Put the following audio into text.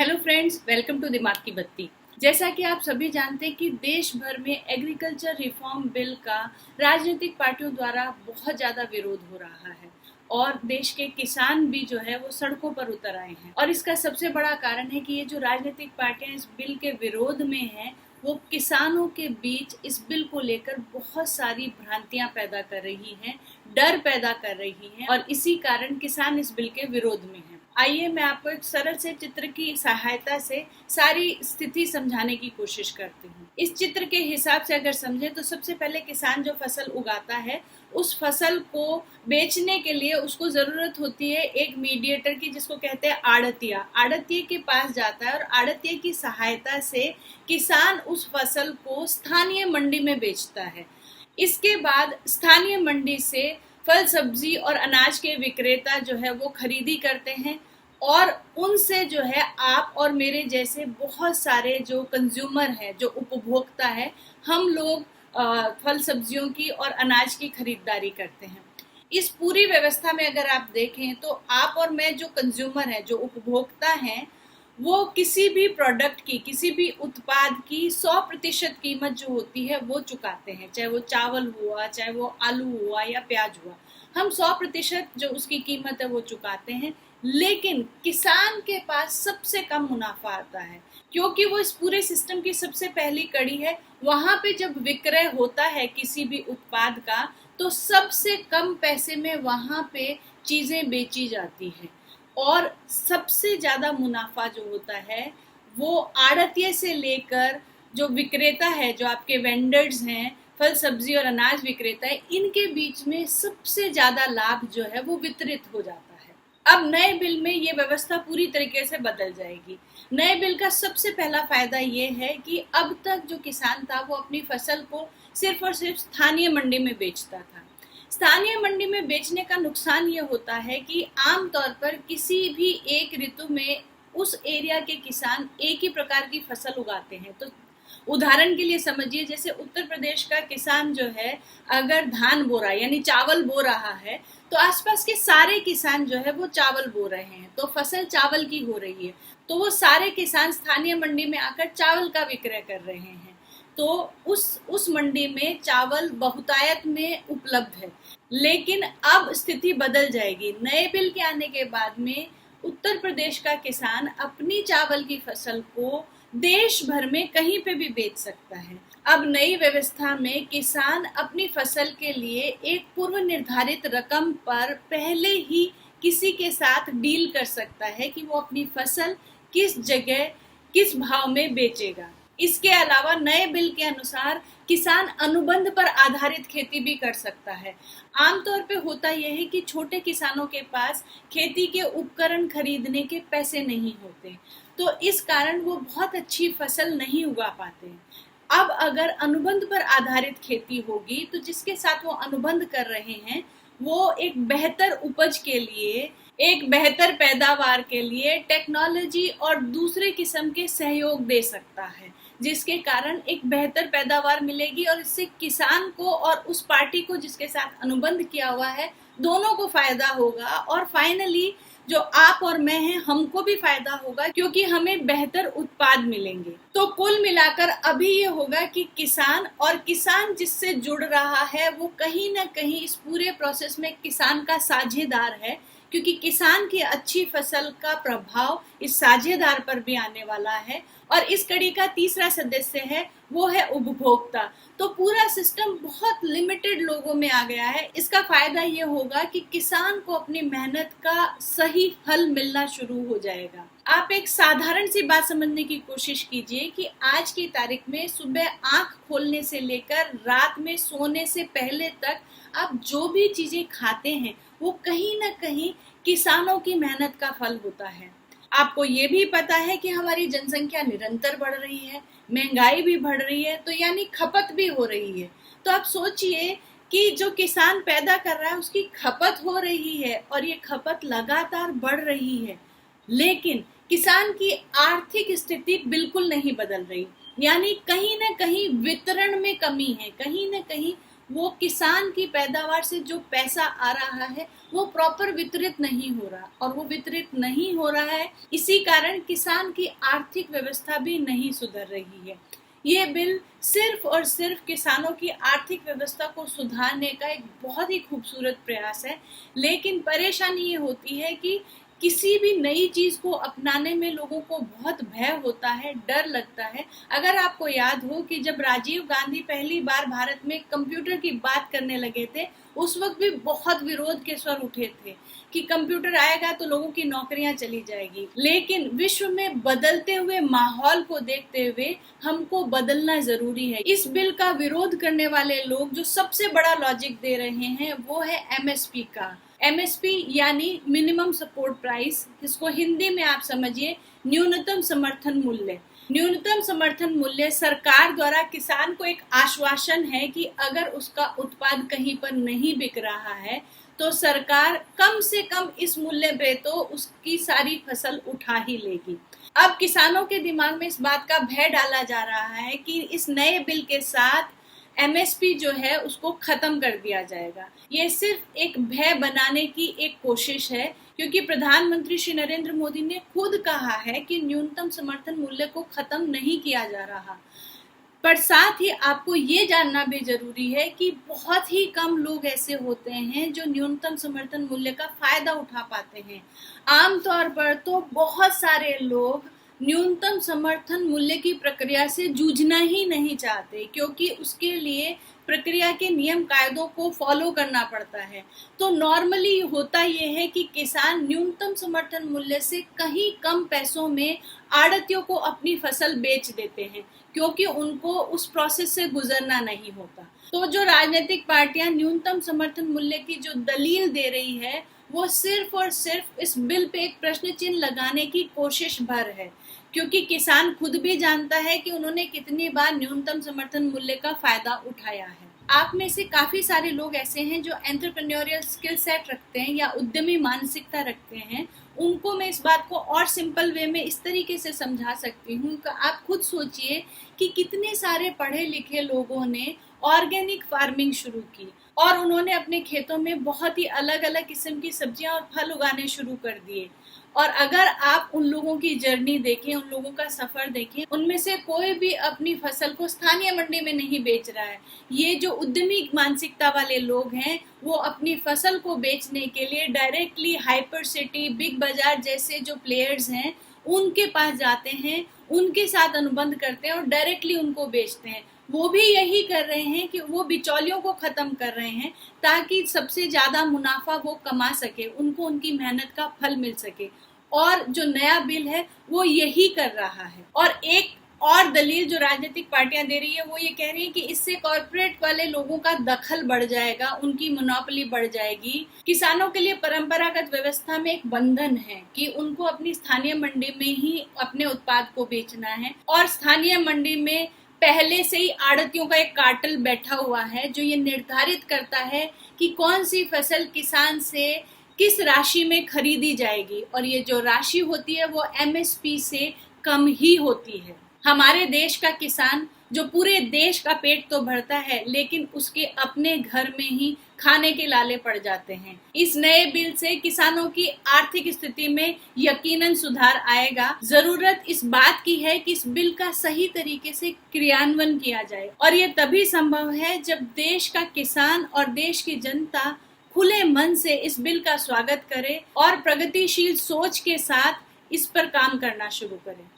Hello friends, welcome to दिमाग की बत्ती। जैसा कि आप सभी जानते हैं कि देश भर में एग्रीकल्चर रिफॉर्म बिल का राजनीतिक पार्टियों द्वारा बहुत ज़्यादा विरोध हो रहा है और देश के किसान भी जो है वो सड़कों पर उतर आए हैं। और इसका सबसे बड़ा कारण है कि ये जो राजनीतिक पार्टियां इस बिल के विरोध में हैं, वो किसानों के बीच इस बिल को लेकर बहुत सारी भ्रांतियां पैदा कर रही हैं, डर पैदा कर रही हैं और इसी कारण किसान इस बिल के विरोध में हैं। आइए मैं आपको एक सरल से चित्र की सहायता से सारी स्थिति समझाने की कोशिश करती हूँ। इस चित्र के हिसाब से अगर समझें तो सबसे पहले किसान जो फसल उगाता है, उस फसल को बेचने के लिए उसको जरूरत होती है एक मीडिएटर की, जिसको कहते हैं आड़तिया। आड़तिये के पास जाता है और आड़तिये की सहायता से किसान उस फसल को स्थानीय मंडी में बेचता है। इसके बाद स्थानीय मंडी से फल सब्जी और अनाज के विक्रेता जो है वो खरीदी करते हैं और उनसे जो है आप और मेरे जैसे बहुत सारे जो कंज्यूमर हैं, जो उपभोक्ता है, हम लोग फल सब्जियों की और अनाज की खरीदारी करते हैं। इस पूरी व्यवस्था में अगर आप देखें तो आप और मैं जो कंज्यूमर हैं, जो उपभोक्ता हैं, वो किसी भी प्रोडक्ट की, किसी भी उत्पाद की 100% कीमत जो होती है वो चुकाते हैं। चाहे वो चावल हुआ, चाहे वो आलू हुआ या प्याज हुआ, हम 100% जो उसकी कीमत है वो चुकाते हैं। लेकिन किसान के पास सबसे कम मुनाफा आता है, क्योंकि वो इस पूरे सिस्टम की सबसे पहली कड़ी है। वहां पे जब विक्रय होता है किसी भी उत्पाद का, तो सबसे कम पैसे में वहां पे चीजें बेची जाती है और सबसे ज्यादा मुनाफा जो होता है वो आड़तिये से लेकर जो विक्रेता है, जो आपके वेंडर्स हैं, फल सब्जी और अनाज विक्रेता है, इनके बीच में सबसे ज्यादा लाभ जो है वो वितरित हो जाता है। अब नए बिल में ये व्यवस्था पूरी तरीके से बदल जाएगी। नए बिल का सबसे पहला फायदा ये है कि अब तक जो किसान था वो अपनी फसल को सिर्फ और सिर्फ स्थानीय मंडी में बेचता था। स्थानीय मंडी में बेचने का नुकसान ये होता है कि आमतौर पर किसी भी एक ऋतु में उस एरिया के किसान एक ही प्रकार की फसल उगाते हैं। तो उदाहरण के लिए समझिए, जैसे उत्तर प्रदेश का किसान जो है अगर धान बो रहा है यानी चावल बो रहा है, तो आसपास के सारे किसान जो है वो चावल बो रहे हैं, तो फसल चावल की हो रही है, तो वो सारे किसान स्थानीय मंडी में आकर चावल का विक्रय कर रहे हैं। तो उस मंडी में चावल बहुतायत में उपलब्ध है। लेकिन अब स्थिति बदल जाएगी। नए बिल के आने के बाद में उत्तर प्रदेश का किसान अपनी चावल की फसल को देश भर में कहीं पे भी बेच सकता है। अब नई व्यवस्था में किसान अपनी फसल के लिए एक पूर्व निर्धारित रकम पर पहले ही किसी के साथ डील कर सकता है कि वो अपनी फसल किस जगह किस भाव में बेचेगा। इसके अलावा नए बिल के अनुसार किसान अनुबंध पर आधारित खेती भी कर सकता है। आमतौर पे होता यह है कि छोटे किसानों के पास खेती के उपकरण खरीदने के पैसे नहीं होते, तो इस कारण वो बहुत अच्छी फसल नहीं उगा पाते। अब अगर अनुबंध पर आधारित खेती होगी तो जिसके साथ वो अनुबंध कर रहे हैं वो एक बेहतर उपज के लिए, एक बेहतर पैदावार के लिए टेक्नोलॉजी और दूसरे किस्म के सहयोग दे सकता है, जिसके कारण एक बेहतर पैदावार मिलेगी और इससे किसान को और उस पार्टी को जिसके साथ अनुबंध किया हुआ है, दोनों को फायदा होगा। और फाइनली जो आप और मैं हैं, हमको भी फायदा होगा, क्योंकि हमें बेहतर उत्पाद मिलेंगे। तो कुल मिलाकर अभी ये होगा कि किसान जिससे जुड़ रहा है वो कहीं ना कहीं इस पूरे प्रोसेस में किसान का साझेदार है, क्योंकि किसान की अच्छी फसल का प्रभाव इस साझेदार पर भी आने वाला है। और इस कड़ी का तीसरा सदस्य है, वो है उपभोक्ता। तो पूरा सिस्टम बहुत लिमिटेड लोगों में आ गया है। इसका फायदा ये होगा कि किसान को अपनी मेहनत का सही फल मिलना शुरू हो जाएगा। आप एक साधारण सी बात समझने की कोशिश कीजिए कि आज की तारीख में सुबह आंख खोलने से लेकर रात में सोने से पहले तक आप जो भी चीजें खाते हैं वो कहीं ना कहीं किसानों की मेहनत का फल होता है। आपको ये भी पता है कि हमारी जनसंख्या निरंतर बढ़ रही है, महंगाई भी बढ़ रही है, तो यानी खपत भी हो रही है। तो आप सोचिए कि जो किसान पैदा कर रहा है उसकी खपत हो रही है और ये खपत लगातार बढ़ रही है, लेकिन किसान की आर्थिक स्थिति बिल्कुल नहीं बदल रही। यानी कहीं ना कहीं वितरण में कमी है, कहीं ना कहीं वो किसान की पैदावार से जो पैसा आ रहा है वो प्रॉपर वितरित नहीं हो रहा, और वो वितरित नहीं हो रहा है इसी कारण किसान की आर्थिक व्यवस्था भी नहीं सुधर रही है। ये बिल सिर्फ और सिर्फ किसानों की आर्थिक व्यवस्था को सुधारने का एक बहुत ही खूबसूरत प्रयास है, लेकिन परेशानी ये होती है कि किसी भी नई चीज को अपनाने में लोगों को बहुत भय होता है, डर लगता है। अगर आपको याद हो कि जब राजीव गांधी पहली बार भारत में कंप्यूटर की बात करने लगे थे, उस वक्त भी बहुत विरोध के स्वर उठे थे कि कंप्यूटर आएगा तो लोगों की नौकरियां चली जाएगी। लेकिन विश्व में बदलते हुए माहौल को देखते हुए हमको बदलना जरूरी है। इस बिल का विरोध करने वाले लोग जो सबसे बड़ा लॉजिक दे रहे हैं वो है एमएसपी का। एमएसपी यानी मिनिमम सपोर्ट प्राइस, जिसको हिंदी में आप समझिए न्यूनतम समर्थन मूल्य। न्यूनतम समर्थन मूल्य सरकार द्वारा किसान को एक आश्वासन है कि अगर उसका उत्पाद कहीं पर नहीं बिक रहा है तो सरकार कम से कम इस मूल्य पे तो उसकी सारी फसल उठा ही लेगी। अब किसानों के दिमाग में इस बात का भय डाला जा रहा है कि इस नए बिल के साथ एमएसपी जो है उसको खत्म कर दिया जाएगा। ये सिर्फ एक भय बनाने की एक कोशिश है, क्योंकि प्रधानमंत्री श्री नरेंद्र मोदी ने खुद कहा है कि न्यूनतम समर्थन मूल्य को खत्म नहीं किया जा रहा। पर साथ ही आपको ये जानना भी जरूरी है कि बहुत ही कम लोग ऐसे होते हैं जो न्यूनतम समर्थन मूल्य का फायदा उठा पाते हैं। आमतौर पर तो बहुत सारे लोग न्यूनतम समर्थन मूल्य की प्रक्रिया से जूझना ही नहीं चाहते, क्योंकि उसके लिए प्रक्रिया के नियम कायदों को फॉलो करना पड़ता है। तो नॉर्मली होता यह है कि किसान न्यूनतम समर्थन मूल्य से कहीं कम पैसों में आड़तियों को अपनी फसल बेच देते हैं, क्योंकि उनको उस प्रोसेस से गुजरना नहीं होता। तो जो राजनीतिक पार्टियां न्यूनतम समर्थन मूल्य की जो दलील दे रही है वो सिर्फ और सिर्फ इस बिल पे एक प्रश्न चिन्ह लगाने की कोशिश भर है, क्योंकि किसान खुद भी जानता है कि उन्होंने कितनी बार न्यूनतम समर्थन मूल्य का फायदा उठाया है। आप में से काफी सारे लोग ऐसे हैं जो एंटरप्रेन्योरियल स्किल सेट रखते हैं या उद्यमी मानसिकता रखते हैं। उनको मैं इस बात को और सिंपल वे में इस तरीके से समझा सकती हूँ कि आप खुद सोचिए कि कितने सारे पढ़े लिखे लोगों ने ऑर्गेनिक फार्मिंग शुरू की और उन्होंने अपने खेतों में बहुत ही अलग अलग किस्म की सब्जियां और फल उगाने शुरू कर दिए। और अगर आप उन लोगों की जर्नी देखें, उन लोगों का सफर देखें, उनमें से कोई भी अपनी फसल को स्थानीय मंडी में नहीं बेच रहा है। ये जो उद्यमी मानसिकता वाले लोग हैं वो अपनी फसल को बेचने के लिए डायरेक्टली हाइपर सिटी, बिग बाजार जैसे जो प्लेयर्स हैं उनके पास जाते हैं, उनके साथ अनुबंध करते हैं और डायरेक्टली उनको बेचते हैं। वो भी यही कर रहे हैं कि वो बिचौलियों को खत्म कर रहे हैं ताकि सबसे ज्यादा मुनाफा वो कमा सके, उनको उनकी मेहनत का फल मिल सके। और जो नया बिल है वो यही कर रहा है। और एक और दलील जो राजनीतिक पार्टियां दे रही है वो ये कह रही है कि इससे कॉर्पोरेट वाले लोगों का दखल बढ़ जाएगा, उनकी मोनोपोली बढ़ जाएगी। किसानों के लिए परंपरागत व्यवस्था में एक बंधन है कि उनको अपनी स्थानीय मंडी में ही अपने उत्पाद को बेचना है, और स्थानीय मंडी में पहले से ही आड़तियों का एक कार्टेल बैठा हुआ है जो ये निर्धारित करता है कि कौन सी फसल किसान से किस राशि में खरीदी जाएगी, और ये जो राशि होती है वो एमएसपी से कम ही होती है। हमारे देश का किसान जो पूरे देश का पेट तो भरता है लेकिन उसके अपने घर में ही खाने के लाले पड़ जाते हैं। इस नए बिल से किसानों की आर्थिक स्थिति में यकीनन सुधार आएगा। जरूरत इस बात की है कि इस बिल का सही तरीके से क्रियान्वयन किया जाए, और ये तभी संभव है जब देश का किसान और देश की जनता खुले मन से इस बिल का स्वागत करे और प्रगतिशील सोच के साथ इस पर काम करना शुरू करे।